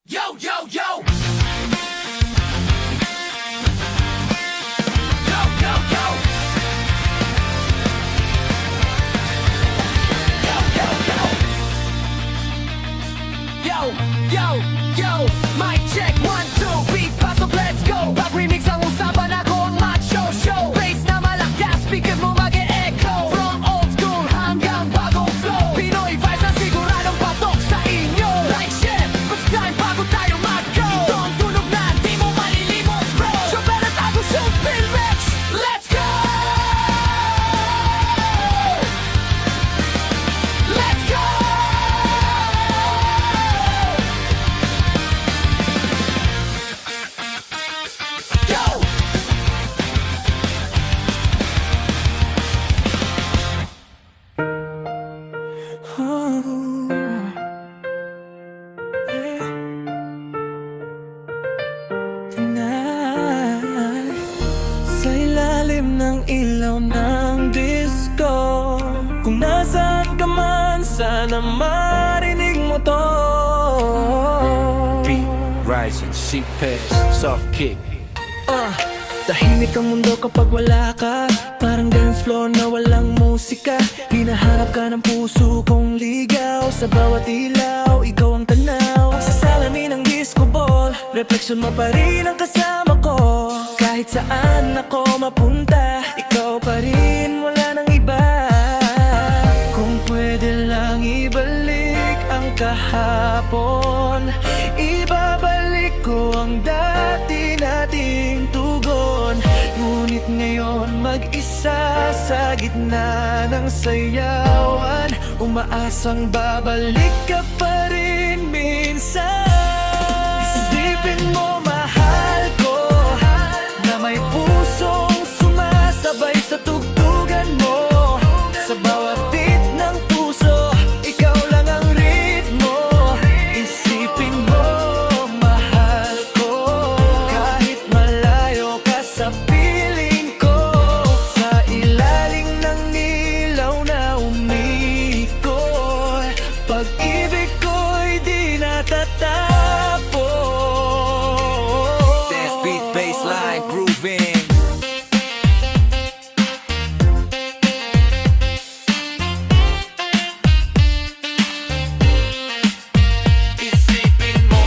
Yo, yo, yo! Yo, yo, yo! Yo, yo, yo! Yo, yo, yo! Mic check, 1, 2, beat, pasok, let's go! Pag remix ang usapan, ako ang macho show. Bass na malakas, speakers mo mag-e-echo. From old school hanggang bagong flow, Pinoy vibes na siguradong patok sa inyo. Like, share, subscribe bago tayo mag-go. Ito ang tunog na di mo malilimot, bro. Chobera tago show, Pilrex, let's go! Let's go! Go! Sa ilalim ng ilaw ng disco, kung nasaan ka man, sana marinig mo to. Beat, rising, C-Pass, soft kick. Tahimik ang mundo kapag wala ka, parang dance floor na walang musika. Hinahanap ka ng puso kong ligaw, sa bawat ilaw, ikaw ang tanaw. Sa salamin ng disco ball, refleksyon mo pa rin ang kasama ko. Kahit saan ako mapunta, ikaw pa rin, wala nang iba. Kung pwede lang ibalik ang kahapon, ibabalik ko ang dati nating tugon. Ngunit ngayon mag-isa sa gitna ng sayawan, umaasang babalik ka pa rin minsan. Isipin mo, mahal ko, na may pusong sumasabay sa tugtugan mo. Sa bawat beat ng puso, ikaw lang ang ritmo. Isipin mo, mahal ko, kahit malayo ka sa piling ko. Sa ilalim ng ilaw na umikot, pag-ibig ko'y di natatapos. Dance beat, bassline, grooving. Isipin mo.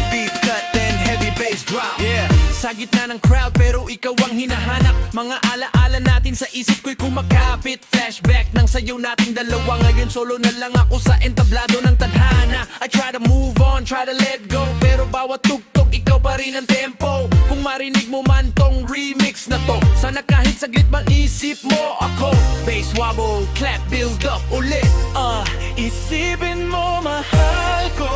Beat cut, then heavy bass drop. Yeah. Sa gitna ng crowd pero ikaw ang hinahanap. Mga alaala natin sa isip ko'y kumakapit. Flashback ng sayaw nating dalawa. Ngayon solo na lang ako sa entablado ng tadhana. I try to move on, try to let go, pero bawat tugtog ikaw pa rin ang tempo. Kung marinig mo man tong remix na to, sana kahit saglit maisip mo ako. Bass wobble, clap, build up ulit. Isipin mo, mahal ko,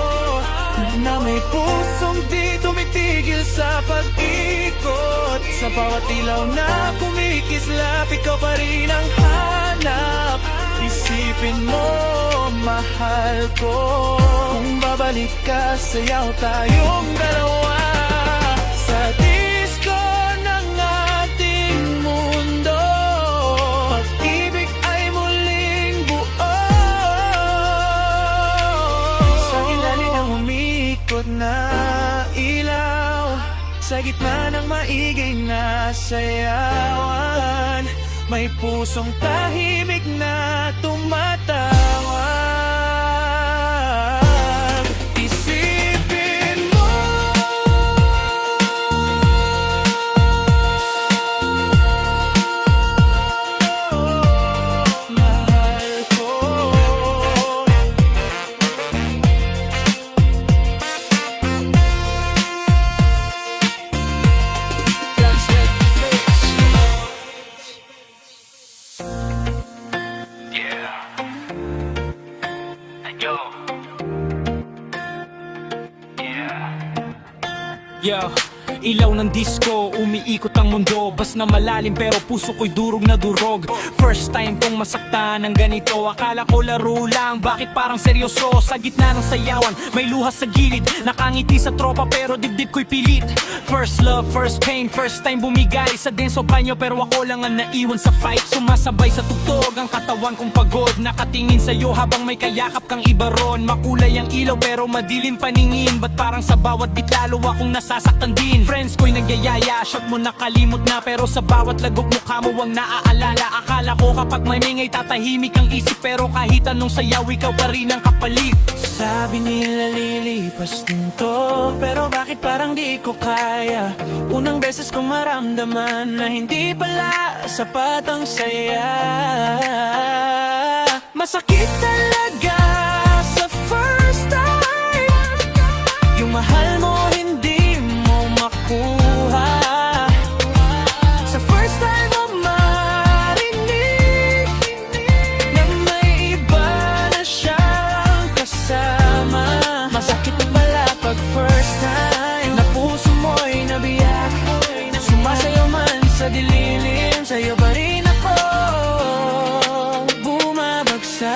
na may pusong di tumitigil sa pag-ikot. Sa bawat ilaw na kumikislap, ikaw pa rin ang hanap. Isipin mo, mahal ko, kung babalik ka, sayaw tayong dalawa. Sa disco ng ating mundo, pag-ibig ay muling buo. Sa ilalim ng umikot na ilaw, sa gitna ng maigay na sayawan, may pusong tahimik na tumatawag. Isipin mo, mahal ko. Yo, Ilaw ng disco, umiikot ang mundo. Bas na malalim pero puso ko'y durog na durog. First time kong masaktan ng ganito. Akala ko laro lang, bakit parang seryoso? Sa gitna ng sayawan, may luha sa gilid. Nakangiti sa tropa pero dibdib ko'y pilit. First love, first pain, first time bumigay sa denso banyo. Pero ako lang ang naiwan sa fight. Sumasabay sa tugtog, ang katawan kong pagod. Nakatingin sa'yo habang may kayakap kang iba ron. Makulay ang ilaw pero madilim paningin. Ba't parang sa bawat bit lalo akong nasasaktan din? Friends ko'y nagyayaya, shot mo nakalimot na. Pero sa bawat lagok mukha mo ang naaalala. Akala ko kapag may mingay tatahimik ang isip. Pero kahit anong sayaw ikaw pa rin ang kapalit. Sabi nila lilipas din to, pero bakit parang di ko kaya? Unang beses kong maramdaman na hindi pala sapat ang saya. Masakit talaga sa first time. Yung mahal mo hindi mo makuha. Sa first time mo marinig na may iba na siyang kasama. Masakit pala pag first time na puso mo'y nabiyak. Sumasayaw man sa dilim, sa'yo pa rin ako bumabagsak.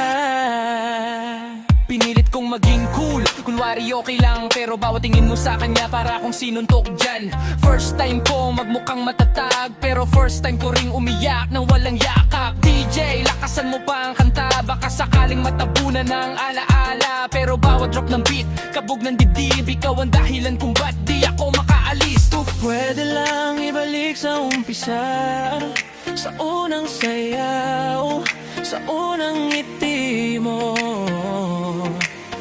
Pinilit kong maging cool, kunwari okay lang. Pero bawat tingin mo sa kanya para akong sinuntok dyan. First time ko magmukhang matatag, pero first time ko ring umiyak nang walang yakap. DJ, lakasan mo pa ang kanta, baka sakaling matabunan ng alaala. Pero bawat drop ng beat, kabog ng dibdib. Ikaw ang dahilan kung ba't di ako makaalis. Pwede lang ibalik sa umpisa, sa unang sayaw, sa unang ngiti mo.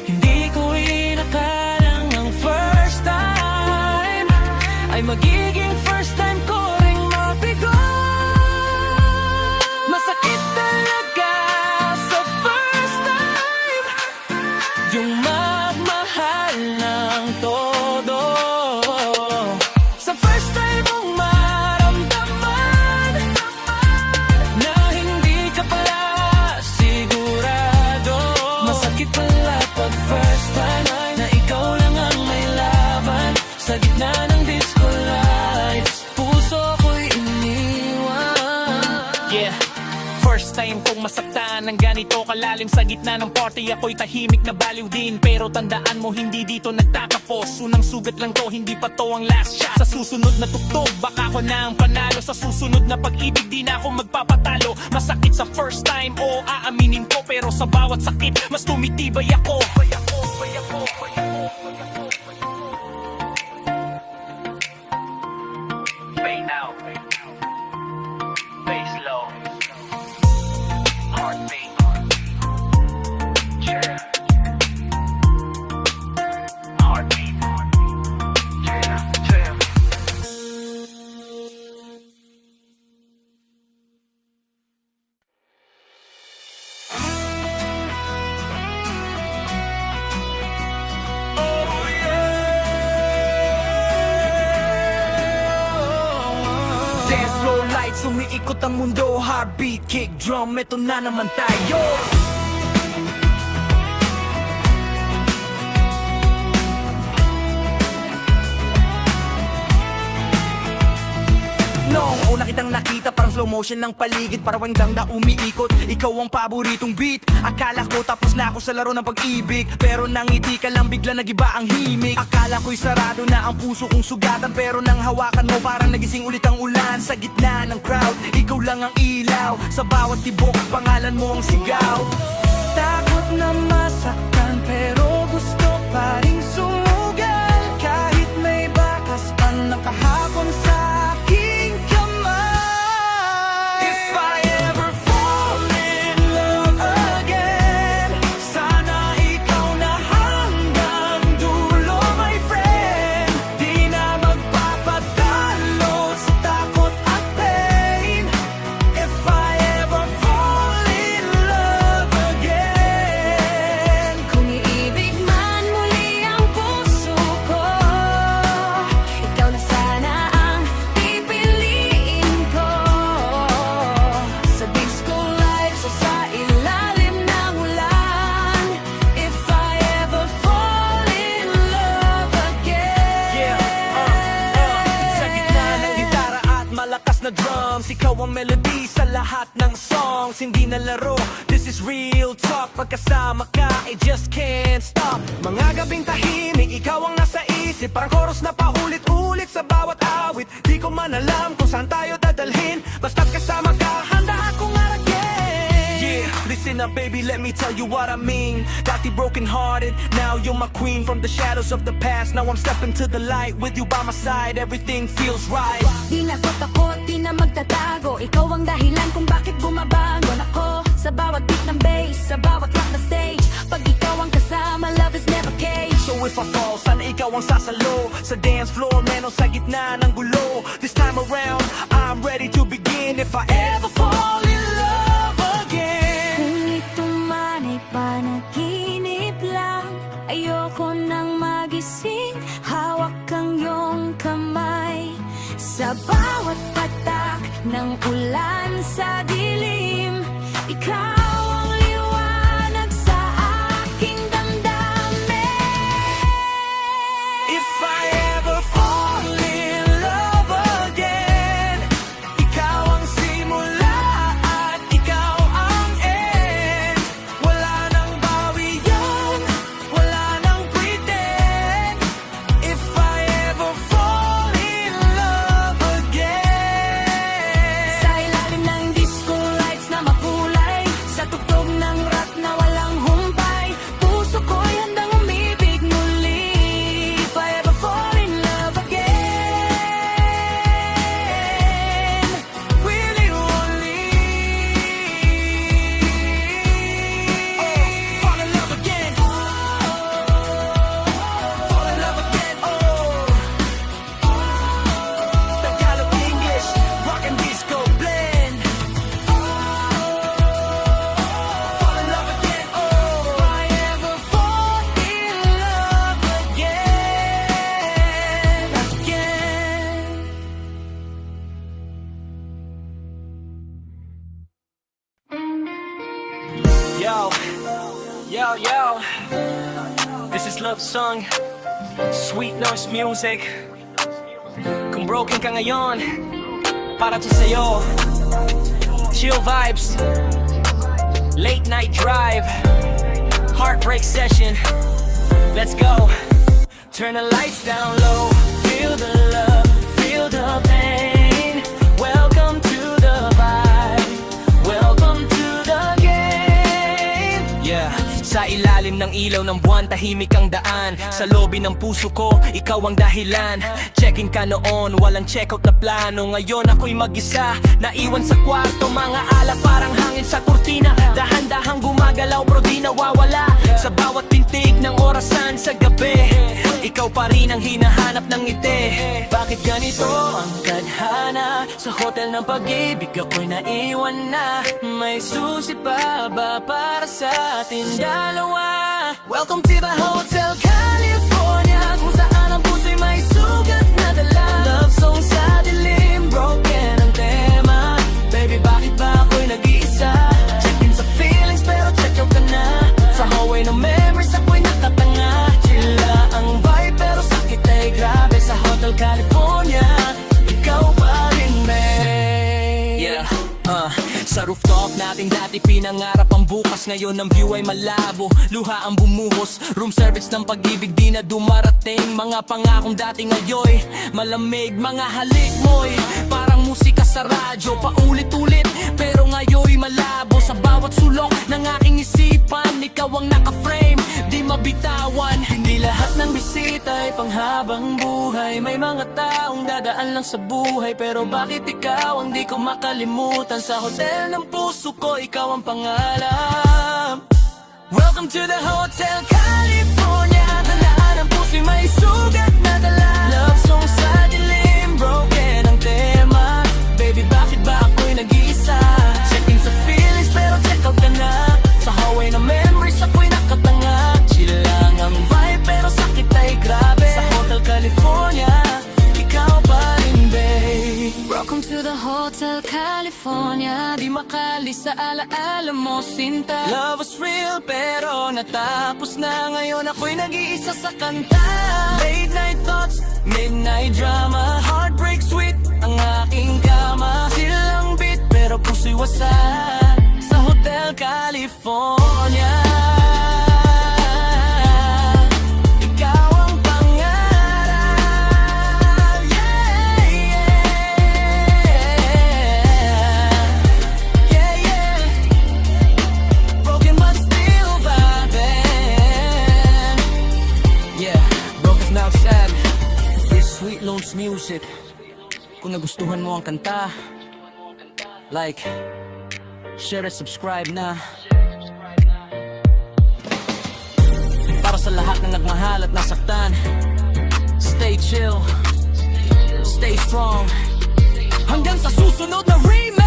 Hindi ko inakalang ang first time ay magiging first time ko ring mabigo. Masakit talaga sa first time yung magmahal ng todo. Sa first time mong maramdaman na hindi ka pala sigurado. Masakit pala pag first time na ikaw lang ang may laban. Sa gitna ng disco lights, puso ko'y iniwan. Yeah, first time kong masaktan ng ganito kalalim. Sa gitna ng party ako'y tahimik na baliw din. Pero tandaan mo hindi dito nagtatapos. Unang sugat lang to, hindi pa to ang last shot. Sa susunod na tugtog, baka ako na ang panalo. Sa susunod na pag-ibig, di na ako magpapatalo. Masakit sa first time, o aaminin ko. Pero sa bawat sakit, mas tumitibay ako. Fade out, bass low, heartbeat, yeah, heartbeat, yeah, yeah. Dance floor lights, umiikot ang mundo. Heartbeat, kick drum, eto na naman tayo. Noong una kitang nakita, parang slow motion ng paligid. Parang hanggang na umiikot, ikaw ang paboritong beat. Akala ko tapos na ako sa laro ng pag-ibig, pero nangiti ka lang, bigla nagiba ang himig. Akala ko'y sarado na ang puso kong sugatan, pero nang hawakan mo parang nagising ulit ang ulan. Sa gitna ng crowd, ikaw lang ang ilaw. Sa bawat tibok, pangalan mo ang sigaw. Takot na masaktan, pero gusto pa rin sumugal. Kahit may bakas pa nakahapon sa aking kamay. If I ever fall in love again, sana ikaw na hanggang dulo, my friend. Di na magpapatalo sa takot at pain. If I ever fall in love again. Kung iibig man muli songs, hindi na laro. This is real talk, pagkasama ka, I just can't stop. Mga gabing tahimik, ikaw ang nasa isip. Parang chorus na paulit-ulit sa bawat awit. Di ko man alam kung saan tayo dadalhin, basta't kasama ka, handa akong aragin. Yeah, listen up baby, let me tell you what I mean. Dati broken hearted, now you're my queen. From the shadows of the past, now I'm stepping to the light. With you by my side, everything feels right. Di na ko takot, di na magtatago. Ikaw ang dahilan kung bakit bumabago ako. Sa bawat beat ng bass, sa bawat rock na stage. Pag ikaw ang kasama, love is never cage. So if I fall, sana ikaw ang sasalo. Sa dance floor, meron sa gitna ng gulo. This time around, I'm ready to begin. If I ever fall in love again. Kung ito man ay panaginip lang, ayoko nang magising. Hawak ang iyong kamay sa bawat patak ng ulan sa dilim. Ikaw ang liwanag sa aking damdamin. If I ever fall in love again, ikaw ang simula at ikaw ang end. Wala nang bawi yan, wala nang pretend. If I ever fall in love again. Sa ilalim ng disco lights na makulay, sa tugtog ng rock na walang humpay, puso ko'y handang umibig muli. If I ever fall in love again, Willy Wonky. Oh, fall in love again. Fall in love again. Tagalog English, rock and disco blend. Fall in love again. If I ever fall in love again. Yo, yo, yo. This is love song, Sweet Norse music. Kung broken ka ngayon, para to sa'yo. Chill vibes, late night drive, heartbreak session. Let's go. Turn the lights down low, feel the love, feel the pain. Welcome to the vibe, welcome to the game. Yeah, sa ilalim ng ilaw ng buwan, tahimik ang daan. Sa lobby ng puso ko, ikaw ang dahilan. Check-in ka noon, walang check-out na plano. Ngayon ako'y mag-isa, naiwan sa kwarto. Mga alak parang hangin sa kurtina. Dahan-dahang gumagalaw pero di nawawala. Sa bawat pintig ng orasan sa gabi, ikaw pa rin ang hinahanap ng ngiti. Bakit ganito ang tadhana? Sa hotel ng pag-ibig ako'y naiwan na. May susi pa ba para sa atin dalawa? Welcome to the Hotel California, kung saan ang puso'y may sugat na dala. Love song sa dilim, broken ang tema. Baby, bakit ba ako'y nag-iisa? Check-in sa feelings pero check-out ka na. Sa hallway ng memories ako'y nakatanga. Chilla ang vibe pero sakit ay grabe. Sa Hotel California, ikaw pa rin, babe. Yeah, sa rooftop natin dati pinangarap ang bukas. Ngayon ang view ay malabo, luha ang bumuhos. Room service ng pag-ibig di na dumarating. Mga pangakong dati ngayon malamig. Mga halik mo'y parang musika sa radyo, paulit-ulit pero ngayon malabo. Sa bawat sulok ng aking isipan, ikaw ang naka-frame, di mabitawan. Hindi lahat ng bisita ay panghabang buhay. May mga taong dadaan lang sa buhay, pero bakit ikaw ang di ko makalimutan? Sa hotel ng puso ko, ikaw ang pangalan. Welcome to the Hotel California. Tandaan ang puso'y may sugat na dala. Love song sa dilim, broken ang tema. Baby, bakit ba ako'y nag-iisa? Check-in sa feelings pero check-out ka na. Sa hallway ng memories ako'y nakatanga. Chill lang ang vibe pero sakit ay grabe. Sa Hotel California, ikaw pa rin, babe. Welcome to the Hotel California. Di makali sa alaala mo, sinta. Love was real pero natapos na. Ngayon ako'y nag-iisa sa kanta. Late night thoughts, midnight drama. Heartbreak sweet ang aking kama. Chill ang beat pero puso'y wasak. California. Ikaw ang pangarap, yeah, yeah. Yeah, yeah. Broken but still vibing. Yeah, broken now sad. This Sweet Loans Music. Kung nagustuhan mo ang kanta, like, share at subscribe na. Para sa lahat ng nagmahal at nasaktan, stay chill, stay strong, hanggang sa susunod na remake.